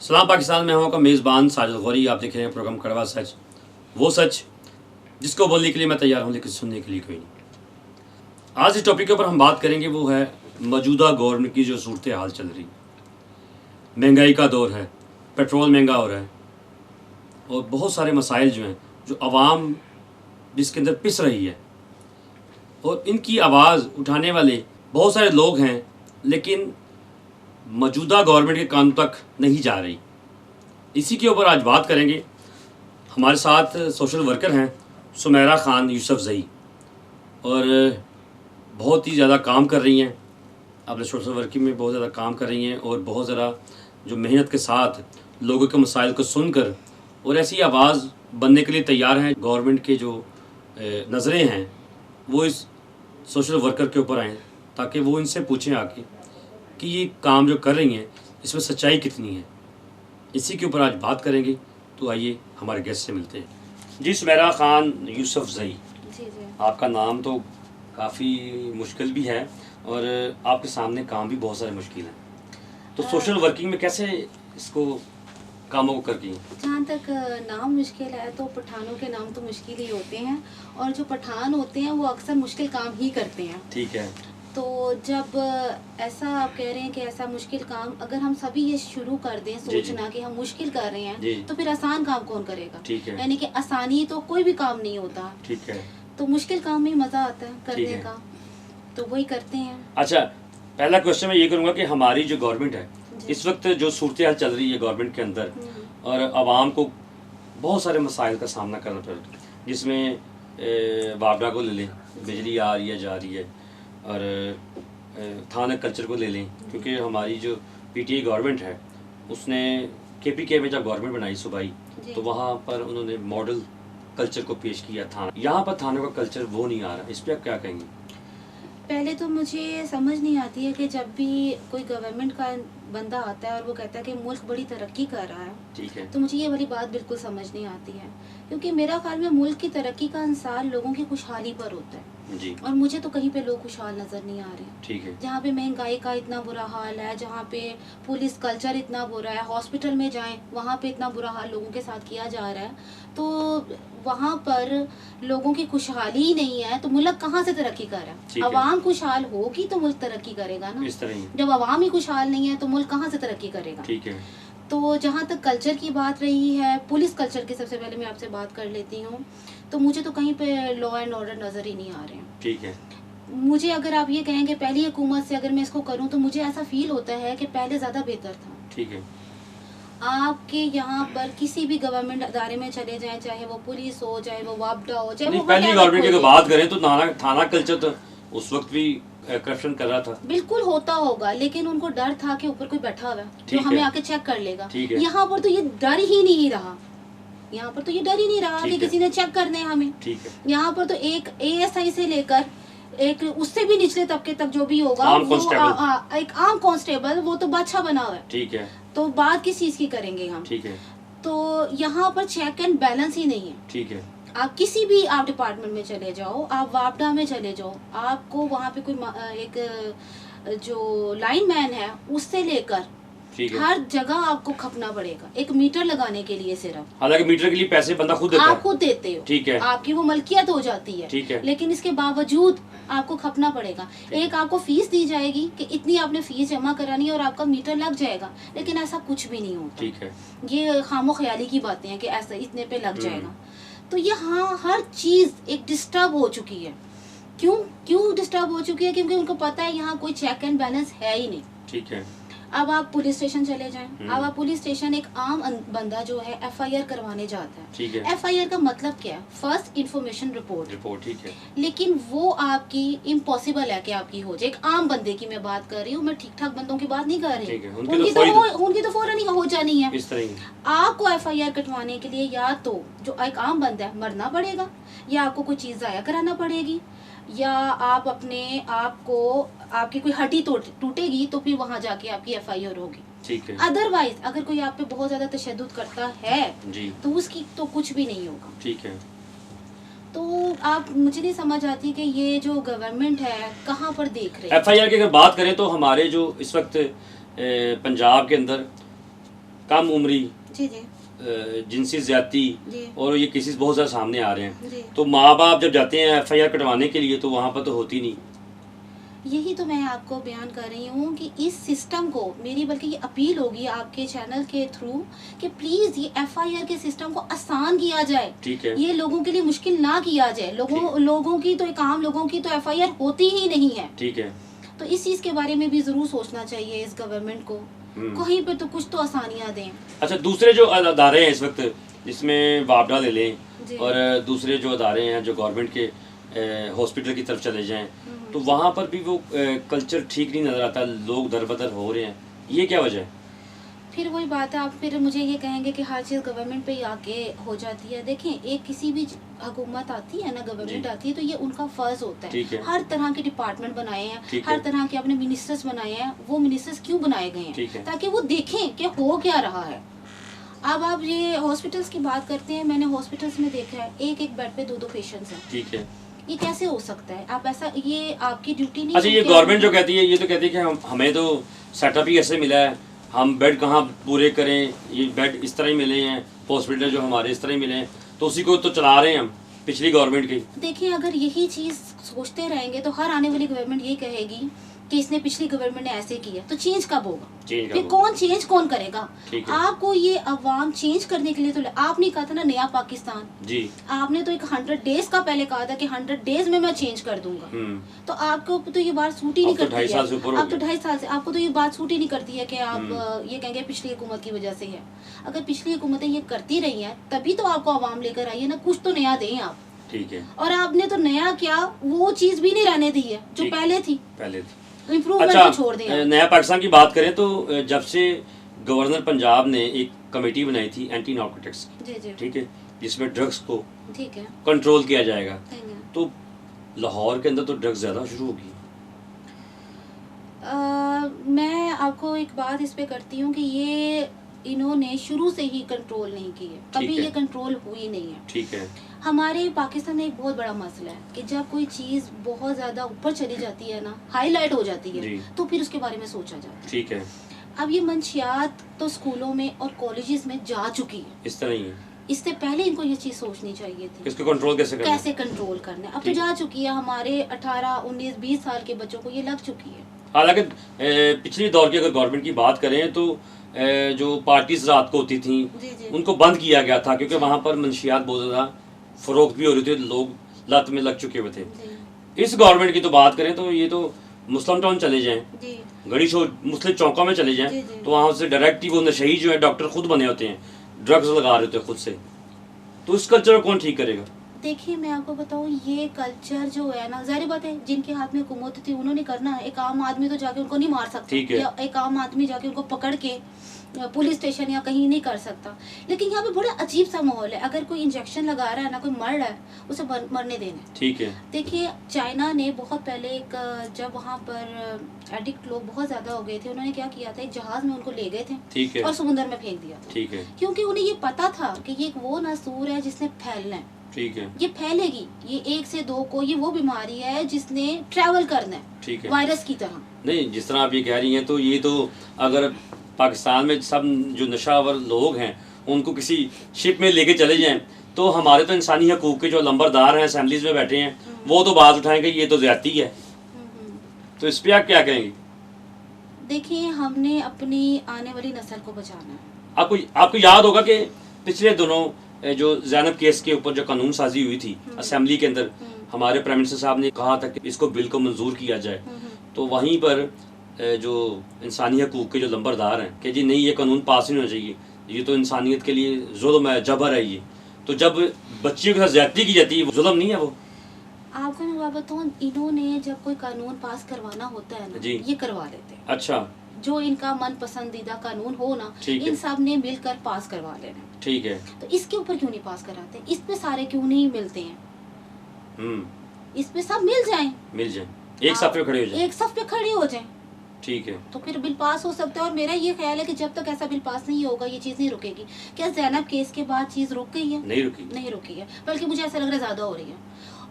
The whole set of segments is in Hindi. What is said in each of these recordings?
सलाम पाकिस्तान में हूँ का मेज़बान साजिद गौरी। आप देख रहे हैं प्रोग्राम कड़वा सच, वो सच जिसको बोलने के लिए मैं तैयार हूँ लेकिन सुनने के लिए कोई नहीं। आज इस टॉपिक के ऊपर हम बात करेंगे वो है मौजूदा गवर्नमेंट की जो सूरत हाल चल रही। महंगाई का दौर है, पेट्रोल महंगा हो रहा है और बहुत सारे मसाइल जो हैं जो आवाम जिसके अंदर पिस रही है और इनकी आवाज़ उठाने वाले बहुत सारे लोग हैं लेकिन मौजूदा गवर्नमेंट के कान तक नहीं जा रही। इसी के ऊपर आज बात करेंगे। हमारे साथ सोशल वर्कर हैं सुमेरा खान यूसुफजई और बहुत ही ज़्यादा काम कर रही हैं, अपने सोशल वर्किंग में बहुत ज़्यादा काम कर रही हैं और बहुत ज़्यादा जो मेहनत के साथ लोगों के मसाइल को सुनकर और ऐसी आवाज़ बनने के लिए तैयार हैं। गवर्नमेंट के जो नज़रें हैं वो इस सोशल वर्कर के ऊपर आएँ ताकि वो इनसे पूछें आके कि ये काम जो कर रही हैं इसमें सच्चाई कितनी है। इसी के ऊपर आज बात करेंगे, तो आइए हमारे गेस्ट से मिलते हैं। जी सुमेरा खान यूसुफजई, जी। आपका नाम तो काफ़ी मुश्किल भी है और आपके सामने काम भी बहुत सारे मुश्किल हैं, तो सोशल वर्किंग में कैसे इसको कामों को करती हैं? जहाँ तक नाम मुश्किल है तो पठानों के नाम तो मुश्किल ही होते हैं और जो पठान होते हैं वो अक्सर मुश्किल काम ही करते हैं। ठीक है। तो जब ऐसा आप कह रहे हैं कि ऐसा मुश्किल काम अगर हम सभी ये शुरू कर दें सोचना कि हम मुश्किल कर रहे हैं तो फिर आसान काम कौन करेगा? ठीक है। यानी कि आसानी तो कोई भी काम नहीं होता। ठीक है। तो मुश्किल काम में मज़ा आता है करने का, तो वही करते हैं। अच्छा, पहला क्वेश्चन मैं ये करूँगा कि हमारी जो गवर्नमेंट है इस वक्त जो सूरत हाल चल रही है गवर्नमेंट के अंदर और आवाम को बहुत सारे मसाइल का सामना करना पड़ रहा है, जिसमें वापडा को ले लें, बिजली आ रही है जा रही है, और थाना कल्चर को ले लें क्योंकि हमारी जो पीटीआई गवर्नमेंट है उसने केपीके में जब गवर्नमेंट बनाई सूबाई तो वहाँ पर उन्होंने मॉडल कल्चर को पेश किया थाना। यहाँ पर थाने का कल्चर वो नहीं आ रहा, इस पर आप क्या कहेंगे? पहले तो मुझे समझ नहीं आती है कि जब भी कोई गवर्नमेंट का बंदा आता है और वो कहता है कि मुल्क बड़ी तरक्की कर रहा है, ठीक है, तो मुझे ये वाली बात बिल्कुल समझ नहीं आती है क्योंकि मेरा ख्याल में मुल्क की तरक्की का अंसार लोगों की खुशहाली पर होता है जी। और मुझे तो कहीं पे लोग खुशहाल नज़र नहीं आ रहे। ठीक है। जहाँ पे महंगाई का इतना बुरा हाल है, जहाँ पे पुलिस कल्चर इतना बुरा है, हॉस्पिटल में जाएं वहाँ पे इतना बुरा हाल लोगों के साथ किया जा रहा है, तो वहाँ पर लोगों की खुशहाली ही नहीं है तो मुल्क कहाँ से तरक्की कर रहा है? अवाम खुशहाल होगी तो मुल्क तरक्की करेगा ना। इस तरह जब अवाम ही खुशहाल नहीं है तो मुल्क कहाँ से तरक्की करेगा? ठीक है। तो जहाँ तक कल्चर की बात रही है, पुलिस कल्चर की सबसे पहले मैं आपसे बात कर लेती हूँ, तो मुझे तो कहीं पे लॉ एंड ऑर्डर नज़र ही नहीं आ रहे हैं। ठीक है। मुझे अगर आप ये कहेंगे पहली हुकूमत से अगर मैं इसको करूँ तो मुझे ऐसा फील होता है कि पहले ज़्यादा बेहतर था। ठीक है। आपके यहाँ पर किसी भी गवर्नमेंट अदारे में चले जाएं, चाहे वो पुलिस हो, चाहे वो वापडा हो, चाहे वो पहली गवर्नमेंट की बात करें तो थाना कल्चर तो उस वक्त भी करप्शन कर रहा था। बिल्कुल होता होगा, लेकिन उनको डर था कि ऊपर कोई बैठा हुआ है जो हमें आके चेक कर लेगा। यहाँ पर तो ये डर ही नहीं रहा, यहाँ पर तो ये डर ही नहीं रहा कि किसी ने चेक करने हमें। ठीक है। यहाँ पर तो एक एएसआई से लेकर एक उससे भी निचले तबके तक जो भी होगा एक आम कांस्टेबल वो तो बादशाह बना हुआ है। ठीक है। तो बात किस चीज की करेंगे हम? ठीक है। तो यहाँ पर चेक एंड बैलेंस ही नहीं है। ठीक है। आप किसी भी आप डिपार्टमेंट में चले जाओ, आप वापडा में चले जाओ, आपको वहाँ पे कोई एक जो लाइन मैन है उससे लेकर हर जगह आपको खपना पड़ेगा एक मीटर लगाने के लिए सिर्फ। हालांकि मीटर के लिए पैसे बंदा खुद देता है। आप खुद देते हो। ठीक है। आपकी वो मलकियत हो जाती है। ठीक है। लेकिन इसके बावजूद आपको खपना पड़ेगा। एक आपको फीस दी जाएगी कि इतनी आपने फीस जमा करानी है और आपका मीटर लग जाएगा, लेकिन ऐसा कुछ भी नहीं होता। ठीक है। ये खामो ख्याली की बातें हैं कि ऐसा इतने पे लग जाएगा। तो यहाँ हर चीज एक डिस्टर्ब हो चुकी है। क्यों डिस्टर्ब हो चुकी है? क्योंकि उनको पता है यहाँ कोई चेक एंड बैलेंस है ही नहीं। ठीक है। अब आप पुलिस स्टेशन चले जाएं, अब आप पुलिस स्टेशन एक आम बंदा जो है एफआईआर करवाने जाता है। ठीक है। एफआईआर का मतलब क्या है? First information report. ठीक है। लेकिन वो आपकी इम्पॉसिबल है कि आपकी हो जाए। एक आम बंदे की मैं बात कर रही हूँ, मैं ठीक ठाक बंदों की बात नहीं कर रही हूँ। उनकी तो फौरन ही हो जानी है। इस तरह आपको एफआईआर कटवाने के लिए या तो जो एक आम बंदा है मरना पड़ेगा, या आपको कोई चीज जाया कराना पड़ेगी, या आप अपने आप को आपकी कोई हड्डी टूटेगी तो फिर वहाँ जाके आपकी एफआईआर होगी। ठीक है। अदरवाइज अगर कोई आप पे बहुत ज्यादा तशद्दुद करता है जी, तो उसकी तो कुछ भी नहीं होगा। ठीक है। तो आप मुझे नहीं समझ आती कि ये जो गवर्नमेंट है कहाँ पर देख रही है। एफआईआर की अगर बात करें तो हमारे जो इस वक्त पंजाब के अंदर कम उम्री, जी जी जिनसी ज्यादती, जी और ये केसेस बहुत ज़्यादा सामने आ रहे हैं। जी। तो माँ बाप जब जाते हैं FIR कटवाने के लिए तो वहाँ पर तो होती नहीं। यही तो मैं आपको बयान कर रही हूँ कि इस सिस्टम को, मेरी बल्कि ये अपील होगी आपके चैनल के थ्रू कि प्लीज़ ये FIR के सिस्टम को आसान किया जाए। ठीक है, ये लोगों के लिए मुश्किल ना किया जाए। लोगों की तो, एक आम लोगों की तो FIR होती ही नहीं है। ठीक है। तो इस चीज़ के बारे में भी ज़रूर सोचना चाहिए इस गवर्नमेंट को, कहीं पे तो कुछ तो आसानियाँ दें। अच्छा, दूसरे जो अदारे हैं इस वक्त, जिसमें वापडा ले लें जी। और दूसरे जो अदारे हैं जो गवर्नमेंट के हॉस्पिटल की तरफ चले जाएं, तो वहाँ पर भी वो कल्चर ठीक नहीं नज़र आता, लोग दरबदर हो रहे हैं। ये क्या वजह है? फिर वही बात है, आप फिर मुझे ये कहेंगे कि हर चीज़ गवर्नमेंट पे ही आके हो जाती है। देखें, एक किसी भी हुकूमत आती है ना, गवर्नमेंट आती है, तो ये उनका फ़र्ज़ होता है। हर तरह के डिपार्टमेंट बनाए हैं, हर तरह के अपने मिनिस्टर्स बनाए हैं। वो मिनिस्टर्स क्यों बनाए गए हैं? ताकि वो देखें कि हो क्या रहा है। अब आप ये हॉस्पिटल्स की बात करते हैं, मैंने हॉस्पिटल्स में देखा है एक एक बेड पे 2-2 पेशेंट्स हैं। ठीक है, ये कैसे हो सकता है? आप ऐसा, ये आपकी ड्यूटी नहीं। अच्छा, ये गवर्नमेंट जो कहती है, ये तो कहती है कि हमें तो सेटअप ही ऐसे मिला है, हम बेड कहाँ पूरे करें, ये बेड इस तरह ही मिले हैं, हॉस्पिटल जो हमारे इस तरह ही मिले हैं, तो उसी को तो चला रहे हैं हम, पिछली गवर्नमेंट की। देखिए, अगर यही चीज़ सोचते रहेंगे तो हर आने वाली गवर्नमेंट यही कहेगी कि इसने, पिछली गवर्नमेंट ने ऐसे किया। तो चेंज कब होगा? फिर कौन करेगा? आपको ये अवाम चेंज करने के लिए तो आपने कहा था ना, नया पाकिस्तान जी, आपने तो एक 100 डेज का पहले कहा था कि 100 डेज में मैं चेंज कर दूंगा। तो आपको तो ये बात सूट ही नहीं करती है। अब तो 2.5 साल से आपको तो ये बात सूट ही नहीं करती है कि आप ये कहेंगे पिछली हुकूमत की वजह से है। अगर पिछली हुकूमतें ये करती रही हैं तभी तो आपको अवाम लेकर आई है ना, कुछ तो नया दें आप। ठीक है, और आपने तो नया क्या, वो चीज भी नहीं रहने दी है जो पहले थी। अच्छा, छोड़ दें। नया पाकिस्तान की बात करें तो जब से गवर्नर पंजाब ने एक कमेटी बनाई थी एंटी नार्कोटिक्स, ठीक है, जिसमें ड्रग्स को ठीक है कंट्रोल किया जाएगा, तो लाहौर के अंदर तो ड्रग्स ज्यादा शुरू होगी। मैं आपको एक बात इस पे करती हूँ कि ये इन्होंने शुरू से ही कंट्रोल नहीं की है, कभी ये कंट्रोल हुई नहीं है। ठीक है, हमारे पाकिस्तान में एक बहुत बड़ा मसला है कि जब कोई चीज बहुत ज्यादा ऊपर चली जाती है ना, हाईलाइट हो जाती है, तो फिर उसके बारे में सोचा जाता है। ठीक है, अब ये मंशियात तो स्कूलों में और कॉलेजेस में जा चुकी है, इस तरह ही है। इससे पहले इनको ये चीज सोचनी चाहिए थी, इसको कंट्रोल कैसे कंट्रोल करना है। अब तो जा चुकी है, हमारे 18, 19, 20 साल के बच्चों को ये लग चुकी है। हालांकि पिछले दौर की अगर गवर्नमेंट की बात करें तो जो पार्टीज रात को होती थी उनको बंद किया गया था, क्योंकि वहाँ पर मंशियात बहुत ज़्यादा फरोख्त भी हो रही थी, लोग लत में लग चुके हुए थे। इस गवर्नमेंट की तो बात करें तो ये तो मुस्लिम टाउन चले जाएं, गड़ी शो मुस्लिम चौकों में चले जाएं, तो वहाँ से डायरेक्ट ही वो नशही जो है डॉक्टर खुद बने होते हैं, ड्रग्स लगा रहे होते हैं खुद से। तो इस कल्चर को कौन ठीक करेगा? देखिए, मैं आपको बताऊं, ये कल्चर जो है ना, जाहिर बात है जिनके हाथ में हुकूमत थी उन्होंने करना है। एक आम आदमी तो जाके उनको नहीं मार सकता, या एक आम आदमी जाके उनको पकड़ के पुलिस स्टेशन या कहीं नहीं कर सकता। लेकिन यहाँ पे बड़ा अजीब सा माहौल है। अगर कोई इंजेक्शन लगा रहा है ना, कोई मर रहा है, उसे मरने देना। ठीक है, देखिए, चाइना ने बहुत पहले एक, जब वहाँ पर एडिक्ट लोग बहुत ज्यादा हो गए थे, उन्होंने क्या किया था, एक जहाज में उनको ले गए थे और समुद्र में फेंक दिया था। ठीक है, क्योंकि उन्हें ये पता था कि ये वो नासूर है जिसने फैलना है। ठीक है, ये फैलेगी, ये 1 से 2 को, ये वो बीमारी है जिसने ट्रैवल करना है। ठीक है, वायरस की तरह नहीं। जिस तरह आप ये कह रही हैं, तो ये तो अगर पाकिस्तान में सब जो नशावर लोग हैं उनको किसी शिप में लेके चले जाएं, तो हमारे तो इंसानी हकूक के जो लंबरदार हैं असेंबलीज में बैठे हैं, वो तो बात उठाएंगे ये तो ज्यादती है। तो इस पे आप क्या कहेंगे? देखिए, हमने अपनी आने वाली नस्ल को बचाना है। आपको याद होगा कि पिछले दिनों जो ज़ैनब केस के ऊपर जो कानून साजी हुई थी असेंबली के अंदर, हमारे प्राइम मिनिस्टर साहब ने कहा था कि इसको बिल को मंजूर किया जाए, तो वहीं पर जो इंसानी हकूक़ के जो लंबरदार हैं कि जी नहीं, ये कानून पास नहीं होना चाहिए, ये तो इंसानियत के लिए जुल्म है, जबर है ये। तो जब बच्चियों के साथ ज्यादती की जाती है, वो जुल्म नहीं है? वो आपको मैं बात बताऊँ, इन्होंने जब कोई कानून पास करवाना होता है ना, ये करवा लेते हैं। अच्छा, जो इनका मन पसंदीदा कानून हो ना, इन सब ने मिलकर पास करवा लेना। ठीक है, तो इसके ऊपर क्यों नहीं पास कराते? इस पे सारे क्यों नहीं मिलते हैं? इस पे सब मिल जाए, एक सफ पे खड़े हो जाए, एक सफ पे खड़े हो जाए। ठीक है, तो फिर बिल पास हो सकता है। और मेरा ये ख्याल है कि जब तक ऐसा बिल पास नहीं होगा ये चीज नहीं रुकेगी। क्या ज़ैनब केस के बाद चीज रुक गई है? नहीं रुकी है, बल्कि मुझे ऐसा लग रहा है ज्यादा हो रही है।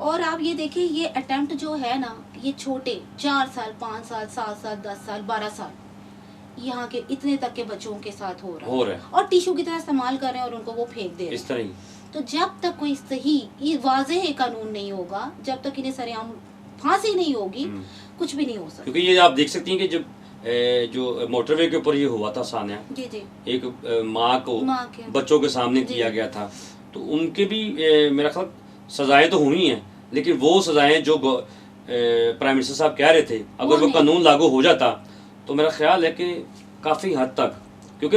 और आप ये देखिए, ये अटेम्प्ट जो है ना, ये छोटे 4 साल, 5 साल, 7 साल, 10 साल, 12 साल, यहाँ के इतने तक के बच्चों के साथ हो रहा है और टिश्यू की तरह इस्तेमाल कर रहे हैं और उनको वो फेंक दे रहे हैं इस तरह ही। तो जब तक कोई सही वाज़ेह कानून नहीं होगा, जब तक इन्हें सरेआम फांसी नहीं होगी, कुछ भी नहीं हो सकता। क्योंकि ये आप देख सकती हैं कि जब जो मोटरवे के ऊपर ये हुआ था सानिया, जी जी, एक माँ को बच्चों के सामने किया गया था, तो उनके भी मेरा ख्याल सजाएं तो हुई हैं, लेकिन वो सजाएं जो प्राइम मिनिस्टर साहब कह रहे थे, अगर वो कानून लागू हो जाता तो मेरा ख्याल है कि काफ़ी हद तक, क्योंकि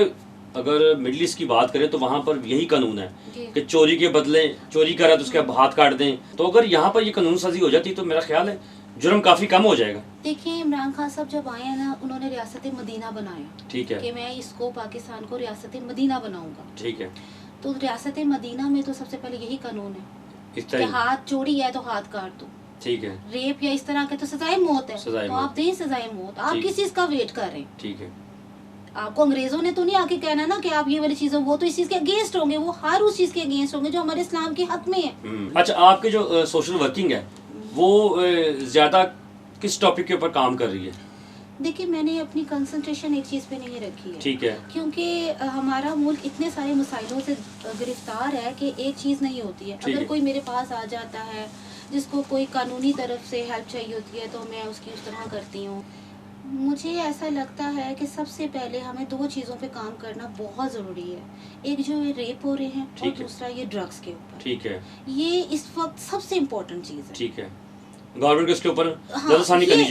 अगर मिडिल ईस्ट की बात करें तो वहाँ पर यही कानून है कि चोरी के बदले चोरी करा तो उसके हाथ काट दें। तो अगर यहाँ पर ये कानून साजी हो जाती तो मेरा ख्याल है जुर्म काफ़ी कम हो जाएगा। देखिए इमरान खान साहब जब आए हैं ना, उन्होंने रियासत मदीना बनाया, ठीक है, कि मैं इसको पाकिस्तान को रियासत मदीना बनाऊंगा, ठीक है। तो रियासत मदीना में तो सबसे पहले यही कानून है कि हाथ चोरी है तो हाथ काट दो, ठीक है, रेप या इस तरह के तो सजाए मौत है, तो आप दें सजाए मौत। आप किस चीज का वेट कर रहे हैं? ठीक है, आपको अंग्रेजों ने तो नहीं आके कहना ना कि आप ये वाली चीजें, वो तो इस चीज के अगेंस्ट होंगे, वो हर उस चीज के अगेंस्ट होंगे जो हमारे इस्लाम के हक में है। अच्छा, आपके जो सोशल वर्किंग है वो ज्यादा किस टॉपिक के ऊपर काम कर रही है? देखिए मैंने अपनी कंसंट्रेशन एक चीज़ पे नहीं रखी है, ठीक है, क्योंकि हमारा मुल्क इतने सारे मसाइलों से गिरफ्तार है कि एक चीज़ नहीं होती है। अगर कोई मेरे पास आ जाता है जिसको कोई कानूनी तरफ से हेल्प चाहिए होती है तो मैं उसकी उस तरह करती हूँ। मुझे ऐसा लगता है कि सबसे पहले हमें दो चीज़ों पे काम करना बहुत ज़रूरी है, एक जो ये रेप हो रहे हैं और दूसरा ये ड्रग्स के ऊपर। ठीक है, ये इस वक्त सबसे इम्पोर्टेंट चीज़ है। ठीक है, गवर्नमेंट को इसके ऊपर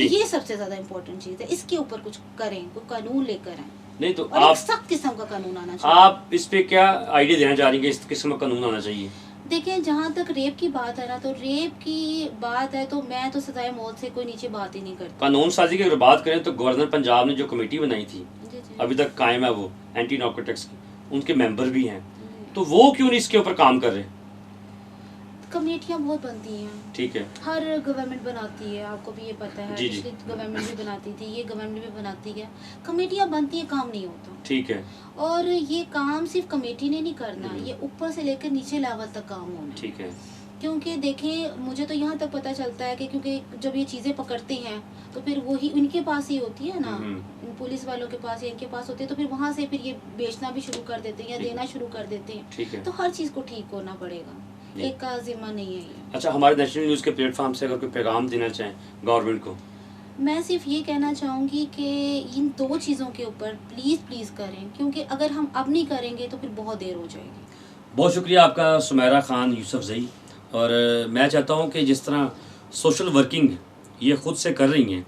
ये सबसे ज्यादा इम्पोर्टेंट चीज है, इसके ऊपर कुछ करें, कोई कानून लेकर आए। नहीं तो आप सख्त किस्म का कानून आना चाहिए। आप इस पे क्या आइडिया देना चाह रही हैं, इस किस्म का कानून आना चाहिए? देखिए जहाँ तक रेप की बात है ना, तो रेप की बात है तो मैं तो सजाए मौत से कोई नीचे बात ही नहीं करती। कानून साजी की अगर बात करें तो गवर्नर पंजाब ने जो कमेटी बनाई थी अभी तक कायम है, वो एंटी नार्कोटिक्स की, उनके मेंबर भी हैं, तो वो क्यों नहीं इसके ऊपर काम कर रहे? कमेटियाँ बहुत बनती हैं, ठीक है, हर गवर्नमेंट बनाती है, आपको भी ये पता है, पिछली गवर्नमेंट भी बनाती थी, ये गवर्नमेंट भी बनाती है, कमेटियाँ बनती है, काम नहीं होता। ठीक है, और ये काम सिर्फ कमेटी ने नहीं करना, ये ऊपर से लेकर नीचे लेवल तक काम होना। ठीक है, क्योंकि देखें मुझे तो यहाँ तक पता चलता है कि क्योंकि जब ये चीज़ें पकड़ते हैं तो फिर वही उनके पास ही होती है ना, पुलिस वालों के पास या इनके पास होती है, तो फिर वहाँ से फिर ये बेचना भी शुरू कर देते हैं या देना शुरू कर देते हैं। ठीक है, तो हर चीज़ को ठीक होना पड़ेगा, एक का जिम्मा नहीं है ये। अच्छा, हमारे नेशनल न्यूज़ के प्लेटफॉर्म से अगर कोई पैगाम देना चाहें गवर्नमेंट को? मैं सिर्फ ये कहना चाहूँगी कि इन दो चीज़ों के ऊपर प्लीज़ करें, क्योंकि अगर हम अब नहीं करेंगे तो फिर बहुत देर हो जाएगी। बहुत शुक्रिया आपका सुमेरा खान यूसुफजई। और मैं चाहता हूँ कि जिस तरह सोशल वर्किंग ये ख़ुद से कर रही हैं,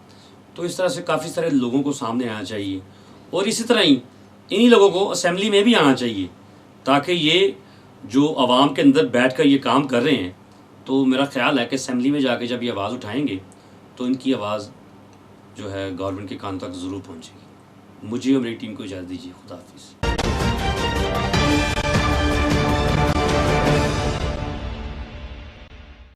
तो इस तरह से काफ़ी सारे लोगों को सामने आना चाहिए, और इसी तरह ही इन्हीं लोगों को असेंबली में भी आना चाहिए, ताकि ये जो आवाम के अंदर बैठकर ये काम कर रहे हैं, तो मेरा ख्याल है कि असेंबली में जाके जब ये आवाज़ उठाएंगे तो इनकी आवाज़ जो है गवर्नमेंट के कान तक ज़रूर पहुंचेगी। मुझे और मेरी टीम को इजाज़त दीजिए। खुदा हाफिज़।